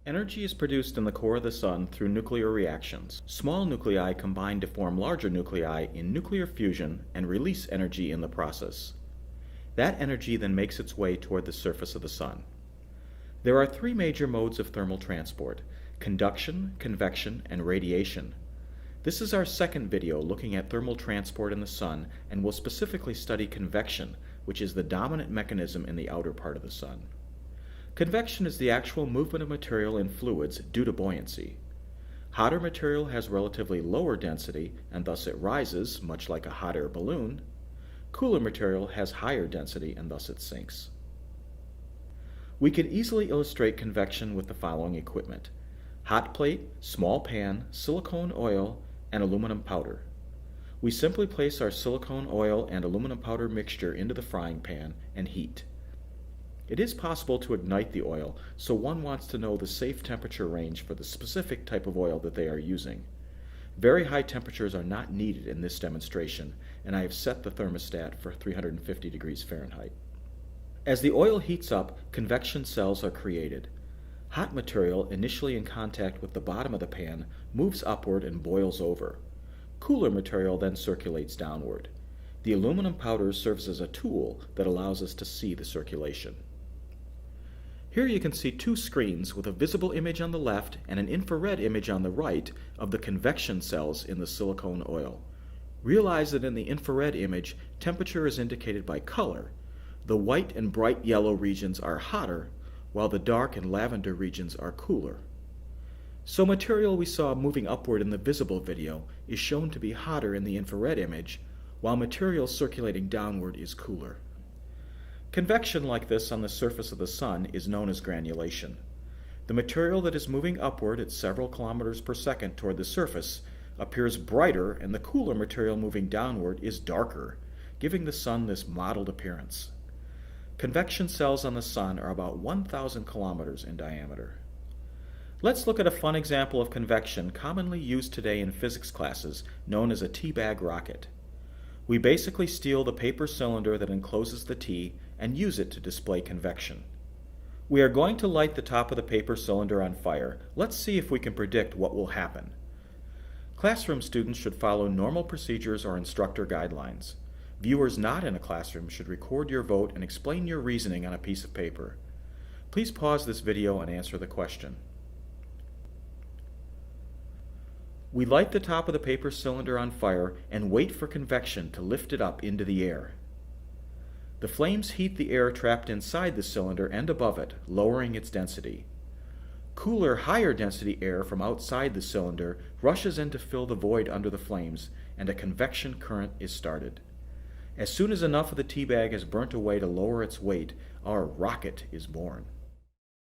Energy is produced in the core of the Sun through nuclear reactions. Small nuclei combine to form larger nuclei in nuclear fusion and release energy in the process. That energy then makes its way toward the surface of the Sun. There are three major modes of thermal transport: conduction, convection, and radiation. This is our second video looking at thermal transport in the Sun, and will specifically study convection, which is the dominant mechanism in the outer part of the Sun. Convection is the actual movement of material in fluids due to buoyancy. Hotter material has relatively lower density, and thus it rises, much like a hot air balloon. Cooler material has higher density, and thus it sinks. We can easily illustrate convection with the following equipment: hot plate, small pan, silicone oil, and aluminum powder. We simply place our silicone oil and aluminum powder mixture into the frying pan and heat. It is possible to ignite the oil, so one wants to know the safe temperature range for the specific type of oil that they are using. Very high temperatures are not needed in this demonstration, and I have set the thermostat for 350 degrees Fahrenheit. As the oil heats up, convection cells are created. Hot material, initially in contact with the bottom of the pan, moves upward and boils over. Cooler material then circulates downward. The aluminum powder serves as a tool that allows us to see the circulation. Here you can see two screens with a visible image on the left and an infrared image on the right of the convection cells in the silicone oil. Realize that in the infrared image, temperature is indicated by color. The white and bright yellow regions are hotter, while the dark and lavender regions are cooler. So material we saw moving upward in the visible video is shown to be hotter in the infrared image, while material circulating downward is cooler. Convection like this on the surface of the Sun is known as granulation. The material that is moving upward at several kilometers per second toward the surface appears brighter, and the cooler material moving downward is darker, giving the Sun this mottled appearance. Convection cells on the Sun are about 1,000 kilometers in diameter. Let's look at a fun example of convection commonly used today in physics classes, known as a teabag rocket. We basically steal the paper cylinder that encloses the tea and use it to display convection. We are going to light the top of the paper cylinder on fire. Let's see if we can predict what will happen. Classroom students should follow normal procedures or instructor guidelines. Viewers not in a classroom should record your vote and explain your reasoning on a piece of paper. Please pause this video and answer the question. We light the top of the paper cylinder on fire and wait for convection to lift it up into the air. The flames heat the air trapped inside the cylinder and above it, lowering its density. Cooler, higher density air from outside the cylinder rushes in to fill the void under the flames, and a convection current is started. As soon as enough of the teabag has burnt away to lower its weight, our rocket is born.